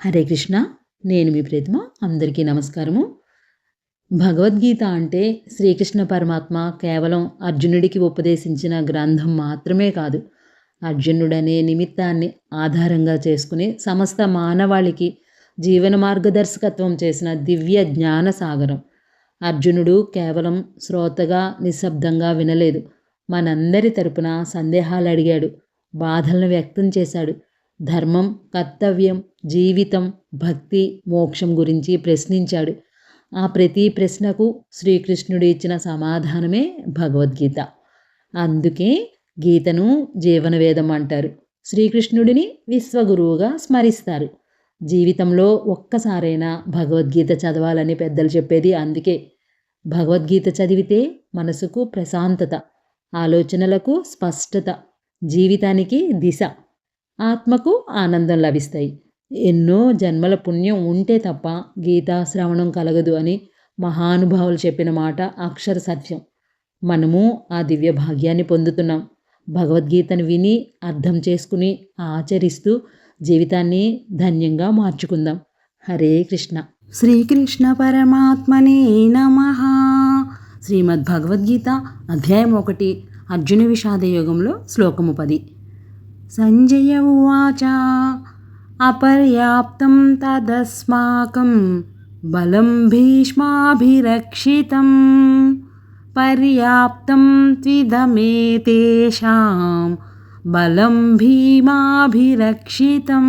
హరే కృష్ణ. నేను మీ ప్రతిమ. అందరికీ నమస్కారము. భగవద్గీత అంటే శ్రీకృష్ణ పరమాత్మ కేవలం అర్జునుడికి ఉపదేశించిన గ్రంథం మాత్రమే కాదు. అర్జునుడనే నిమిత్తాన్ని ఆధారంగా చేసుకుని సమస్త మానవాళికి జీవన మార్గదర్శకత్వం చేసిన దివ్య జ్ఞాన సాగరం. అర్జునుడు కేవలం శ్రోతగా నిశ్శబ్దంగా వినలేదు. మనందరి తరపున సందేహాలు అడిగాడు, బాధలను వ్యక్తం చేశాడు. ధర్మం, కర్తవ్యం, జీవితం, భక్తి, మోక్షం గురించి ప్రశ్నించాడు. ఆ ప్రతి ప్రశ్నకు శ్రీకృష్ణుడు ఇచ్చిన సమాధానమే భగవద్గీత. అందుకే గీతను జీవనవేదం అంటారు. శ్రీకృష్ణుడిని విశ్వగురువుగా స్మరిస్తారు. జీవితంలో ఒక్కసారైనా భగవద్గీత చదవాలని పెద్దలు చెప్పేది అందుకే. భగవద్గీత చదివితే మనసుకు ప్రశాంతత, ఆలోచనలకు స్పష్టత, జీవితానికి దిశ, ఆత్మకు ఆనందం లభిస్తాయి. ఎన్నో జన్మల పుణ్యం ఉంటే తప్ప గీతా శ్రవణం కలగదు అని మహానుభావులు చెప్పిన మాట అక్షర సత్యం. మనము ఆ దివ్య భాగ్యాన్ని పొందుతున్నాం. భగవద్గీతను విని అర్థం చేసుకుని ఆచరిస్తూ జీవితాన్ని ధన్యంగా మార్చుకుందాం. హరే కృష్ణ. శ్రీకృష్ణ పరమాత్మనే నమః. శ్రీమద్ భగవద్గీత అధ్యాయం 1 అర్జున విషాద యోగంలో శ్లోకము 10. సంజయ ఉవాచ అపర్యాప్తం తదస్మాకం బలం భీష్మాభిరక్షితం పర్యాప్తం త్విదమేతేషాం బలం భీమాభిరక్షితం.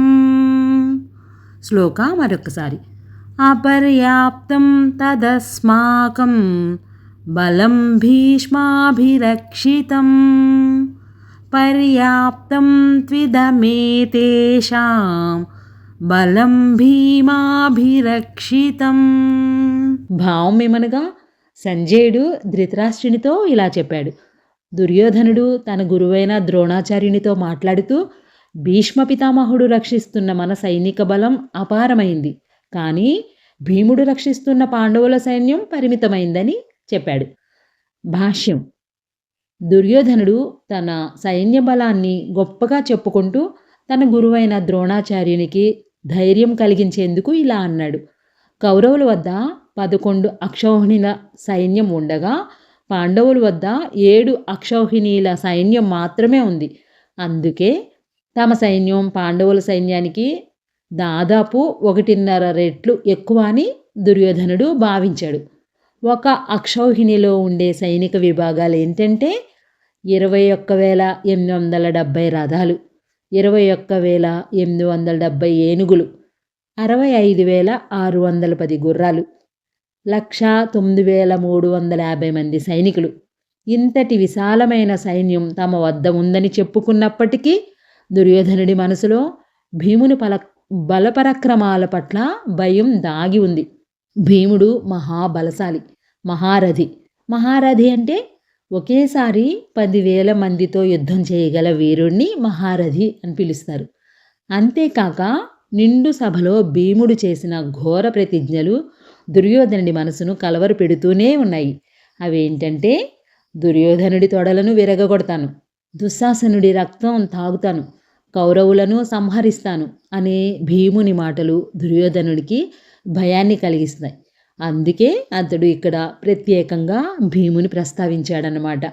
శ్లోక మరొకసారి. అపర్యాప్తం తదస్మాకం బలం భీష్మాభిరక్షితం పర్యాప్తం త్విదమేతేషాం బలం భీమాభిరక్షితం. భావం ఏమనగా సంజయుడు ధృతరాష్ట్రునితో ఇలా చెప్పాడు. దుర్యోధనుడు తన గురువైన ద్రోణాచార్యునితో మాట్లాడుతూ, భీష్మ పితామహుడు రక్షిస్తున్న మన సైనిక బలం అపారమైంది, కానీ భీముడు రక్షిస్తున్న పాండవుల సైన్యం పరిమితమైందని చెప్పాడు. భాష్యం. దుర్యోధనుడు తన సైన్య బలాన్ని గొప్పగా చెప్పుకుంటూ తన గురువైన ద్రోణాచార్యునికి ధైర్యం కలిగించేందుకు ఇలా అన్నాడు. కౌరవుల వద్ద 11 అక్షౌహిణీల సైన్యం ఉండగా పాండవుల వద్ద 7 అక్షౌహిణీల సైన్యం మాత్రమే ఉంది. అందుకే తమ సైన్యం పాండవుల సైన్యానికి దాదాపు 1.5 రెట్లు ఎక్కువ అని దుర్యోధనుడు భావించాడు. ఒక అక్షౌహిణిలో ఉండే సైనిక విభాగాలు ఏంటంటే 21,870 రథాలు, 21,870 ఏనుగులు, 65,610 గుర్రాలు, 109,350 మంది సైనికులు. ఇంతటి విశాలమైన సైన్యం తమ వద్ద ఉందని చెప్పుకున్నప్పటికీ దుర్యోధనుడి మనసులో భీముని బలపరాక్రమాల పట్ల భయం దాగి ఉంది. భీముడు మహాబలశాలి, మహారథి అంటే ఒకేసారి 10,000 మందితో యుద్ధం చేయగల వీరుణ్ణి మహారథి అని పిలుస్తారు. అంతేకాక నిండు సభలో భీముడు చేసిన ఘోర ప్రతిజ్ఞలు దుర్యోధనుడి మనసును కలవరు పెడుతూనే ఉన్నాయి. అవేంటంటే, దుర్యోధనుడి తొడలను విరగగొడతాను, దుశ్శాసనుడి రక్తం తాగుతాను, కౌరవులను సంహరిస్తాను అనే భీముని మాటలు దుర్యోధనుడికి భయాన్ని కలిగిస్తాయి. అందుకే అతడు ఇక్కడ ప్రత్యేకంగా భీముని ప్రస్తావించాడనమాట.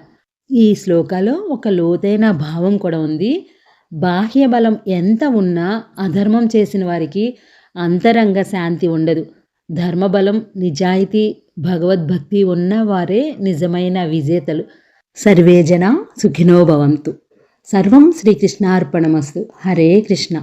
ఈ శ్లోకాలో ఒక లోతైన భావం కూడా ఉంది. బాహ్య బలం ఎంత ఉన్నా అధర్మం చేసిన వారికి అంతరంగ శాంతి ఉండదు. ధర్మబలం, నిజాయితీ, భగవద్భక్తి ఉన్నవారే నిజమైన విజేతలు. సర్వే జన సుఖినో భవంతు. సర్వం శ్రీకృష్ణార్పణమస్తు. హరే కృష్ణ.